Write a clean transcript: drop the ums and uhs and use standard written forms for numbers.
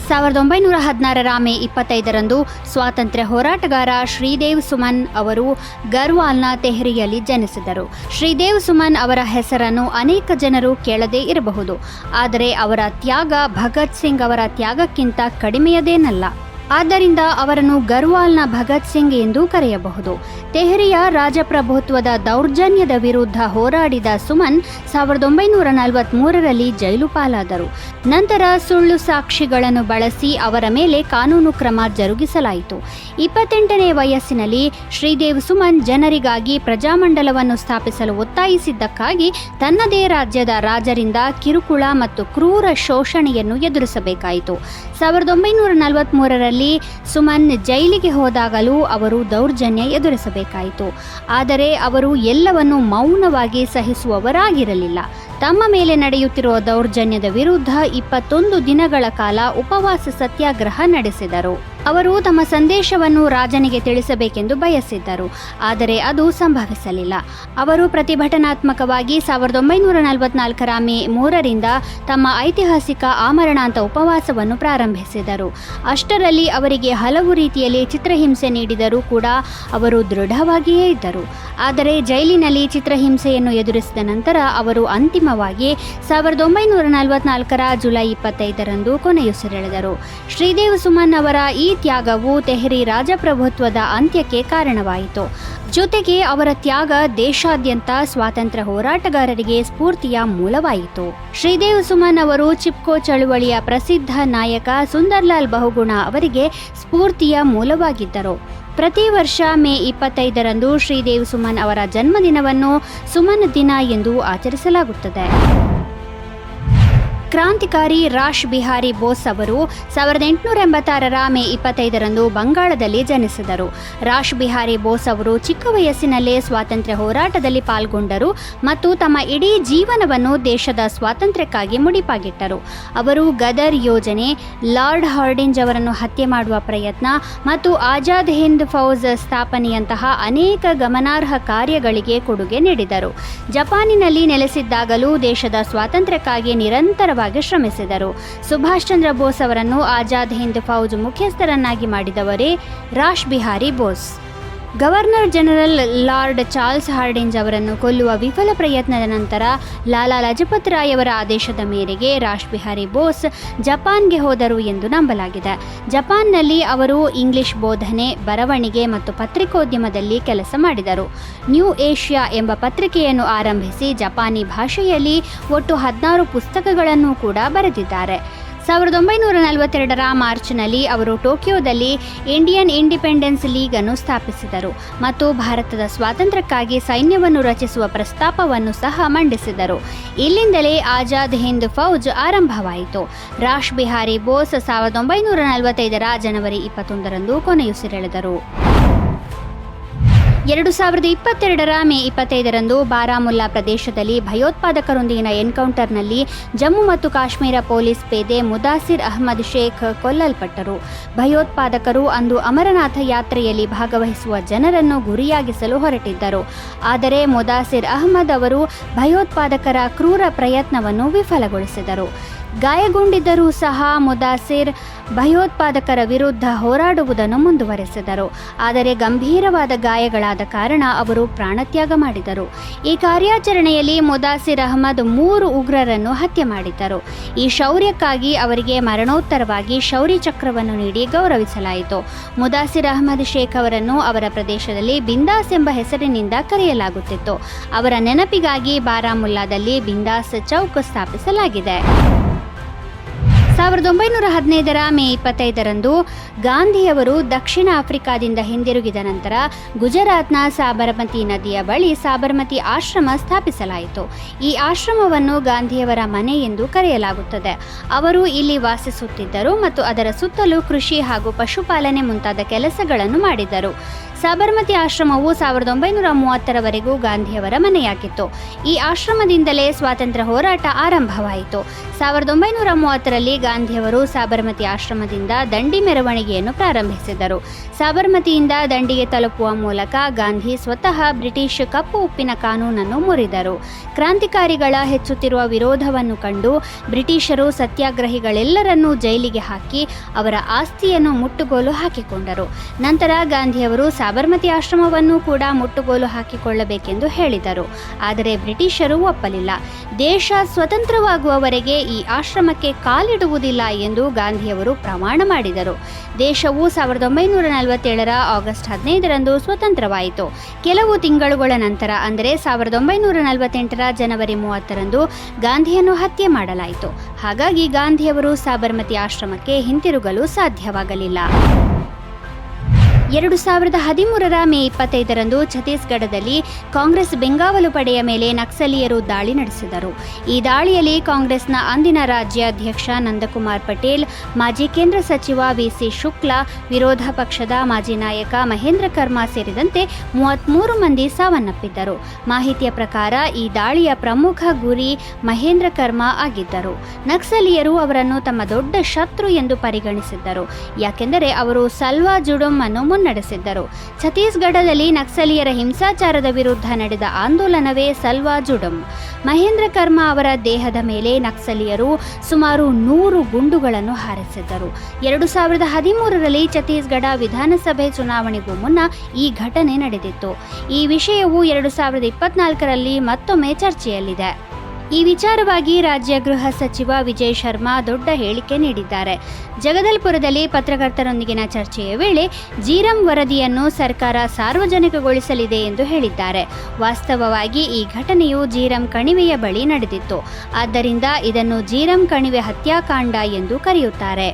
1916 ಮೇ 25ರಂದು ಸ್ವಾತಂತ್ರ್ಯ ಹೋರಾಟಗಾರ ಶ್ರೀದೇವ್ ಸುಮನ್ ಅವರು ಗರ್ವಾಲ್ನ ತೆಹರಿಯಲ್ಲಿ ಜನಿಸಿದರು. ಶ್ರೀದೇವ್ ಸುಮನ್ ಅವರ ಹೆಸರನ್ನು ಅನೇಕ ಜನರು ಕೇಳದೇ ಇರಬಹುದು, ಆದರೆ ಅವರ ತ್ಯಾಗ ಭಗತ್ ಸಿಂಗ್ ಅವರ ತ್ಯಾಗಕ್ಕಿಂತ ಕಡಿಮೆಯದೇನಲ್ಲ. ಆದ್ದರಿಂದ ಅವರನ್ನು ಗರ್ವಾಲ್ನ ಭಗತ್ ಸಿಂಗ್ ಎಂದು ಕರೆಯಬಹುದು. ತೆಹರಿಯ ರಾಜಪ್ರಭುತ್ವದ ದೌರ್ಜನ್ಯದ ವಿರುದ್ಧ ಹೋರಾಡಿದ ಸುಮನ್ 1943ರಲ್ಲಿ ಜೈಲು ಪಾಲಾದರು. ನಂತರ ಸುಳ್ಳು ಸಾಕ್ಷಿಗಳನ್ನು ಬಳಸಿ ಅವರ ಮೇಲೆ ಕಾನೂನು ಕ್ರಮ ಜರುಗಿಸಲಾಯಿತು. 28ನೇ ವಯಸ್ಸಿನಲ್ಲಿ ಶ್ರೀದೇವ್ ಸುಮನ್ ಜನರಿಗಾಗಿ ಪ್ರಜಾಮಂಡಲವನ್ನು ಸ್ಥಾಪಿಸಲು ಒತ್ತಾಯಿಸಿದ್ದಕ್ಕಾಗಿ ತನ್ನದೇ ರಾಜ್ಯದ ರಾಜರಿಂದ ಕಿರುಕುಳ ಮತ್ತು ಕ್ರೂರ ಶೋಷಣೆಯನ್ನು ಎದುರಿಸಬೇಕಾಯಿತು. 1943ರಲ್ಲಿ ಸುಮನ್ ಜೈಲಿಗೆ ಹೋದಾಗಲೂ ಅವರು ದೌರ್ಜನ್ಯ ಎದುರಿಸಬೇಕಾಯಿತು. ಆದರೆ ಅವರು ಎಲ್ಲವನ್ನೂ ಮೌನವಾಗಿ ಸಹಿಸುವವರಾಗಿರಲಿಲ್ಲ. ತಮ್ಮ ಮೇಲೆ ನಡೆಯುತ್ತಿರುವ ದೌರ್ಜನ್ಯದ ವಿರುದ್ಧ 21 ದಿನಗಳ ಕಾಲ ಉಪವಾಸ ಸತ್ಯಾಗ್ರಹ ನಡೆಸಿದರು. ಅವರು ತಮ್ಮ ಸಂದೇಶವನ್ನು ರಾಜನಿಗೆ ತಿಳಿಸಬೇಕೆಂದು ಬಯಸಿದ್ದರು, ಆದರೆ ಅದು ಸಂಭವಿಸಲಿಲ್ಲ. ಅವರು ಪ್ರತಿಭಟನಾತ್ಮಕವಾಗಿ 1944ರ ಮೇ 3ರಿಂದ ತಮ್ಮ ಐತಿಹಾಸಿಕ ಆಮರಣಾಂತ ಉಪವಾಸವನ್ನು ಪ್ರಾರಂಭಿಸಿದರು. ಅಷ್ಟರಲ್ಲಿ ಅವರಿಗೆ ಹಲವು ರೀತಿಯಲ್ಲಿ ಚಿತ್ರಹಿಂಸೆ ನೀಡಿದರೂ ಕೂಡ ಅವರು ದೃಢವಾಗಿಯೇ ಇದ್ದರು. ಆದರೆ ಜೈಲಿನಲ್ಲಿ ಚಿತ್ರಹಿಂಸೆಯನ್ನು ಎದುರಿಸಿದ ನಂತರ ಅವರು ಅಂತಿಮವಾಗಿ 1944ರ ಜುಲೈ 25ರಂದು ಕೊನೆಯುಸಿರೆಳೆದರು. ಶ್ರೀದೇವ್ ಸುಮನ್ ಅವರ ಈ ತ್ಯಾಗವು ತೆಹರಿ ರಾಜಪ್ರಭುತ್ವದ ಅಂತ್ಯಕ್ಕೆ ಕಾರಣವಾಯಿತು. ಜೊತೆಗೆ ಅವರ ತ್ಯಾಗ ದೇಶಾದ್ಯಂತ ಸ್ವಾತಂತ್ರ್ಯ ಹೋರಾಟಗಾರರಿಗೆ ಸ್ಫೂರ್ತಿಯ ಮೂಲವಾಯಿತು. ಶ್ರೀದೇವ್ ಸುಮನ್ ಅವರು ಚಿಪ್ಕೋ ಚಳುವಳಿಯ ಪ್ರಸಿದ್ಧ ನಾಯಕ ಸುಂದರ್ಲಾಲ್ ಬಹುಗುಣ ಅವರಿಗೆ ಸ್ಫೂರ್ತಿಯ ಮೂಲವಾಗಿದ್ದರು. ಪ್ರತಿ ವರ್ಷ ಮೇ 25ರಂದು ಶ್ರೀದೇವ್ ಸುಮನ್ ಅವರ ಜನ್ಮದಿನವನ್ನು ಸುಮನ್ ದಿನ ಎಂದು ಆಚರಿಸಲಾಗುತ್ತದೆ. ಕ್ರಾಂತಿಕಾರಿ ರಾಶ್ ಬಿಹಾರಿ ಬೋಸ್ ಅವರು 1886ರ ಮೇ 25ರಂದು ಬಂಗಾಳದಲ್ಲಿ ಜನಿಸಿದರು. ರಾಶ್ ಬಿಹಾರಿ ಬೋಸ್ ಅವರು ಚಿಕ್ಕ ವಯಸ್ಸಿನಲ್ಲೇ ಸ್ವಾತಂತ್ರ್ಯ ಹೋರಾಟದಲ್ಲಿ ಪಾಲ್ಗೊಂಡರು ಮತ್ತು ತಮ್ಮ ಇಡೀ ಜೀವನವನ್ನು ದೇಶದ ಸ್ವಾತಂತ್ರ್ಯಕ್ಕಾಗಿ ಮುಡಿಪಾಗಿಟ್ಟರು. ಅವರು ಗದರ್ ಯೋಜನೆ, ಲಾರ್ಡ್ ಹಾರ್ಡಿಂಜ್ ಅವರನ್ನು ಹತ್ಯೆ ಮಾಡುವ ಪ್ರಯತ್ನ ಮತ್ತು ಆಜಾದ್ ಹಿಂದ್ ಫೌಜ್ ಸ್ಥಾಪನೆಯಂತಹ ಅನೇಕ ಗಮನಾರ್ಹ ಕಾರ್ಯಗಳಿಗೆ ಕೊಡುಗೆ ನೀಡಿದರು. ಜಪಾನಿನಲ್ಲಿ ನೆಲೆಸಿದ್ದಾಗಲೂ ದೇಶದ ಸ್ವಾತಂತ್ರ್ಯಕ್ಕಾಗಿ ನಿರಂತರವಾಗಿ ಶ್ರಮಿಸಿದರು. ಸುಭಾಷ್ ಚಂದ್ರ ಬೋಸ್ ಅವರನ್ನು ಆಜಾದ್ ಹಿಂದ್ ಫೌಜ್ ಮುಖ್ಯಸ್ಥರನ್ನಾಗಿ ಮಾಡಿದವರೇ Rash Behari Bose. Governor general lord Charles Hardinge ಅವರನ್ನು ಕೊಲ್ಲುವ ವಿಫಲ ಪ್ರಯತ್ನದ ನಂತರ ಲಾಲಾ ಲಜಪತ್ ರಾಯ್ ಅವರ ಆದೇಶದ ಮೇರೆಗೆ ರಾಶ್ ಬಿಹಾರಿ ಬೋಸ್ ಜಪಾನ್ಗೆ ಹೋದರು ಎಂದು ನಂಬಲಾಗಿದೆ. ಜಪಾನ್ನಲ್ಲಿ ಅವರು ಇಂಗ್ಲಿಷ್ ಬೋಧನೆ, ಬರವಣಿಗೆ ಮತ್ತು ಪತ್ರಿಕೋದ್ಯಮದಲ್ಲಿ ಕೆಲಸ ಮಾಡಿದರು. ನ್ಯೂ ಏಷ್ಯಾ ಎಂಬ ಪತ್ರಿಕೆಯನ್ನು ಆರಂಭಿಸಿ ಜಪಾನಿ ಭಾಷೆಯಲ್ಲಿ ಒಟ್ಟು 16 ಪುಸ್ತಕಗಳನ್ನು ಕೂಡ ಬರೆದಿದ್ದಾರೆ. 1942ರ ಮಾರ್ಚ್ನಲ್ಲಿ ಅವರು ಟೋಕಿಯೋದಲ್ಲಿ ಇಂಡಿಯನ್ ಇಂಡಿಪೆಂಡೆನ್ಸ್ ಲೀಗ್ ಅನ್ನು ಸ್ಥಾಪಿಸಿದರು ಮತ್ತು ಭಾರತದ ಸ್ವಾತಂತ್ರ್ಯಕ್ಕಾಗಿ ಸೈನ್ಯವನ್ನು ರಚಿಸುವ ಪ್ರಸ್ತಾಪವನ್ನು ಸಹ ಮಂಡಿಸಿದರು. ಇಲ್ಲಿಂದಲೇ ಆಜಾದ್ ಹಿಂದ್ ಫೌಜ್ ಆರಂಭವಾಯಿತು. ರಾಶ್ ಬಿಹಾರಿ ಬೋಸ್ 1945ರ ಜನವರಿ 21ರಂದು ಕೊನೆಯುಸಿರೆಳೆದರು. 2022ರ ಮೇ 25ರಂದು ಬಾರಾಮುಲ್ಲಾ ಪ್ರದೇಶದಲ್ಲಿ ಭಯೋತ್ಪಾದಕರೊಂದಿಗಿನ ಎನ್ಕೌಂಟರ್ನಲ್ಲಿ ಜಮ್ಮು ಮತ್ತು ಕಾಶ್ಮೀರ ಪೊಲೀಸ್ ಪೇದೆ ಮುದಾಸಿರ್ ಅಹ್ಮದ್ ಶೇಖ್ ಕೊಲ್ಲಲ್ಪಟ್ಟರು. ಭಯೋತ್ಪಾದಕರು ಅಂದು ಅಮರನಾಥ ಯಾತ್ರೆಯಲ್ಲಿ ಭಾಗವಹಿಸುವ ಜನರನ್ನು ಗುರಿಯಾಗಿಸಲು ಹೊರಟಿದ್ದರು. ಆದರೆ ಮುದಾಸಿರ್ ಅಹ್ಮದ್ ಅವರು ಭಯೋತ್ಪಾದಕರ ಕ್ರೂರ ಪ್ರಯತ್ನವನ್ನು ವಿಫಲಗೊಳಿಸಿದರು. ಗಾಯಗೊಂಡಿದ್ದರೂ ಸಹ ಮುದಾಸಿರ್ ಭಯೋತ್ಪಾದಕರ ವಿರುದ್ಧ ಹೋರಾಡುವುದನ್ನು ಮುಂದುವರೆಸಿದರು. ಆದರೆ ಗಂಭೀರವಾದ ಗಾಯಗಳಾದ ಕಾರಣ ಅವರು ಪ್ರಾಣತ್ಯಾಗ ಮಾಡಿದರು. ಈ ಕಾರ್ಯಾಚರಣೆಯಲ್ಲಿ ಮುದಾಸಿರ್ ಅಹ್ಮದ್ 3 ಉಗ್ರರನ್ನು ಹತ್ಯೆ ಮಾಡಿದ್ದರು. ಈ ಶೌರ್ಯಕ್ಕಾಗಿ ಅವರಿಗೆ ಮರಣೋತ್ತರವಾಗಿ ಶೌರ್ಯ ಚಕ್ರವನ್ನು ನೀಡಿ ಗೌರವಿಸಲಾಯಿತು. ಮುದಾಸಿರ್ ಅಹ್ಮದ್ ಶೇಖ್ ಅವರನ್ನು ಅವರ ಪ್ರದೇಶದಲ್ಲಿ ಬಿಂದಾಸ್ ಎಂಬ ಹೆಸರಿನಿಂದ ಕರೆಯಲಾಗುತ್ತಿತ್ತು. ಅವರ ನೆನಪಿಗಾಗಿ ಬಾರಾಮುಲ್ಲಾದಲ್ಲಿ ಬಿಂದಾಸ್ ಚೌಕ್ ಸ್ಥಾಪಿಸಲಾಗಿದೆ. 1915ರ ಮೇ 25ರಂದು ಗಾಂಧಿಯವರು ದಕ್ಷಿಣ ಆಫ್ರಿಕಾದಿಂದ ಹಿಂದಿರುಗಿದ ನಂತರ ಗುಜರಾತ್ನ ಸಾಬರಮತಿ ನದಿಯ ಬಳಿ ಸಾಬರಮತಿ ಆಶ್ರಮ ಸ್ಥಾಪಿಸಲಾಯಿತು. ಈ ಆಶ್ರಮವನ್ನು ಗಾಂಧಿಯವರ ಮನೆ ಎಂದು ಕರೆಯಲಾಗುತ್ತದೆ. ಅವರು ಇಲ್ಲಿ ವಾಸಿಸುತ್ತಿದ್ದರು ಮತ್ತು ಅದರ ಸುತ್ತಲೂ ಕೃಷಿ ಹಾಗೂ ಪಶುಪಾಲನೆ ಮುಂತಾದ ಕೆಲಸಗಳನ್ನು ಮಾಡಿದರು. ಸಾಬರಮತಿ ಆಶ್ರಮವು 1930ರವರೆಗೂ ಗಾಂಧಿಯವರ ಮನೆಯಾಗಿತ್ತು. ಈ ಆಶ್ರಮದಿಂದಲೇ ಸ್ವಾತಂತ್ರ್ಯ ಹೋರಾಟ ಆರಂಭವಾಯಿತು. 1930ರಲ್ಲಿ ಗಾಂಧಿಯವರು ಸಾಬರಮತಿ ಆಶ್ರಮದಿಂದ ದಂಡಿ ಮೆರವಣಿಗೆಯನ್ನು ಪ್ರಾರಂಭಿಸಿದರು. ಸಾಬರಮತಿಯಿಂದ ದಂಡಿಗೆ ತಲುಪುವ ಮೂಲಕ ಗಾಂಧಿ ಸ್ವತಃ ಬ್ರಿಟಿಷ್ ಕಪ್ಪು ಉಪ್ಪಿನ ಕಾನೂನನ್ನು ಮುರಿದರು. ಕ್ರಾಂತಿಕಾರಿಗಳ ಹೆಚ್ಚುತ್ತಿರುವ ವಿರೋಧವನ್ನು ಕಂಡು ಬ್ರಿಟಿಷರು ಸತ್ಯಾಗ್ರಹಿಗಳೆಲ್ಲರನ್ನೂ ಜೈಲಿಗೆ ಹಾಕಿ ಅವರ ಆಸ್ತಿಯನ್ನು ಮುಟ್ಟುಗೋಲು ಹಾಕಿಕೊಂಡರು. ನಂತರ ಗಾಂಧಿಯವರು ಸಾಬರಮತಿ ಆಶ್ರಮವನ್ನು ಕೂಡ ಮುಟ್ಟುಗೋಲು ಹಾಕಿಕೊಳ್ಳಬೇಕೆಂದು ಹೇಳಿದರು. ಆದರೆ ಬ್ರಿಟಿಷರು ಒಪ್ಪಲಿಲ್ಲ. ದೇಶ ಸ್ವತಂತ್ರವಾಗುವವರೆಗೆ ಈ ಆಶ್ರಮಕ್ಕೆ ಕಾಲಿಡುವುದಿಲ್ಲ ಎಂದು ಗಾಂಧಿಯವರು ಪ್ರಮಾಣ ಮಾಡಿದರು. ದೇಶವು 1947ರ ಆಗಸ್ಟ್ 15ರಂದು ಸ್ವತಂತ್ರವಾಯಿತು. ಕೆಲವು ತಿಂಗಳುಗಳ ನಂತರ ಅಂದರೆ 1948ರ ಜನವರಿ 30ರಂದು ಗಾಂಧಿಯನ್ನು ಹತ್ಯೆ ಮಾಡಲಾಯಿತು. ಹಾಗಾಗಿ ಗಾಂಧಿಯವರು ಸಾಬರಮತಿ ಆಶ್ರಮಕ್ಕೆ ಹಿಂತಿರುಗಲು ಸಾಧ್ಯವಾಗಲಿಲ್ಲ. 2013ರ ಮೇ 25ರಂದು ಛತ್ತೀಸ್ಗಢದಲ್ಲಿ ಕಾಂಗ್ರೆಸ್ ಬೆಂಗಾವಲು ಪಡೆಯ ಮೇಲೆ ನಕ್ಸಲೀಯರು ದಾಳಿ ನಡೆಸಿದರು. ಈ ದಾಳಿಯಲ್ಲಿ ಕಾಂಗ್ರೆಸ್ನ ಅಂದಿನ ರಾಜ್ಯಾಧ್ಯಕ್ಷ ನಂದಕುಮಾರ್ ಪಟೇಲ್, ಮಾಜಿ ಕೇಂದ್ರ ಸಚಿವ ವಿ.ಸಿ. ಶುಕ್ಲಾ, ವಿರೋಧ ಪಕ್ಷದ ಮಾಜಿ ನಾಯಕ ಮಹೇಂದ್ರ ಕರ್ಮಾ ಸೇರಿದಂತೆ 33 ಮಂದಿ ಸಾವನ್ನಪ್ಪಿದ್ದರು. ಮಾಹಿತಿಯ ಪ್ರಕಾರ ಈ ದಾಳಿಯ ಪ್ರಮುಖ ಗುರಿ ಮಹೇಂದ್ರ ಕರ್ಮಾ ಆಗಿದ್ದರು. ನಕ್ಸಲೀಯರು ಅವರನ್ನು ತಮ್ಮ ದೊಡ್ಡ ಶತ್ರು ಎಂದು ಪರಿಗಣಿಸಿದ್ದರು. ಯಾಕೆಂದರೆ ಅವರು ಸಲ್ವಾ ಜುಡುಮ್ ಅನ್ನು ಮುನ್ನಡೆಸಿದ್ದರು. ಛತ್ತೀಸ್ಗಢದಲ್ಲಿ ನಕ್ಸಲೀಯರ ಹಿಂಸಾಚಾರದ ವಿರುದ್ಧ ನಡೆದ ಆಂದೋಲನವೇ ಸಲ್ವಾ ಜುಡುಮ್. ಮಹೇಂದ್ರ ಕರ್ಮಾ ಅವರ ದೇಹದ ಮೇಲೆ ನಕ್ಸಲೀಯರು ಸುಮಾರು 100 ಗುಂಡುಗಳನ್ನು ಹಾರಿಸಿದ್ದರು. 2013ರಲ್ಲಿ ಛತ್ತೀಸ್ಗಢ ವಿಧಾನಸಭೆ ಚುನಾವಣೆಗೂ ಮುನ್ನ ಈ ಘಟನೆ ನಡೆದಿತ್ತು. ಈ ವಿಷಯವು 2024ರಲ್ಲಿ ಮತ್ತೊಮ್ಮೆ ಚರ್ಚೆಯಲ್ಲಿದೆ. ಈ ವಿಚಾರವಾಗಿ ರಾಜ್ಯ ಗೃಹ ಸಚಿವ ವಿಜಯ್ ಶರ್ಮಾ ದೊಡ್ಡ ಹೇಳಿಕೆ ನೀಡಿದ್ದಾರೆ. ಜಗದಲ್ಪುರದಲ್ಲಿ ಪತ್ರಕರ್ತರೊಂದಿಗಿನ ಚರ್ಚೆಯ ವೇಳೆ ಜೀರಂ ವರದಿಯನ್ನು ಸರ್ಕಾರ ಸಾರ್ವಜನಿಕಗೊಳಿಸಲಿದೆ ಎಂದು ಹೇಳಿದ್ದಾರೆ. ವಾಸ್ತವವಾಗಿ ಈ ಘಟನೆಯು ಜೀರಂ ಕಣಿವೆಯ ಬಳಿ ನಡೆದಿತ್ತು. ಆದ್ದರಿಂದ ಇದನ್ನು ಜೀರಂ ಕಣಿವೆ ಹತ್ಯಾಕಾಂಡ ಎಂದು ಕರೆಯುತ್ತಾರೆ.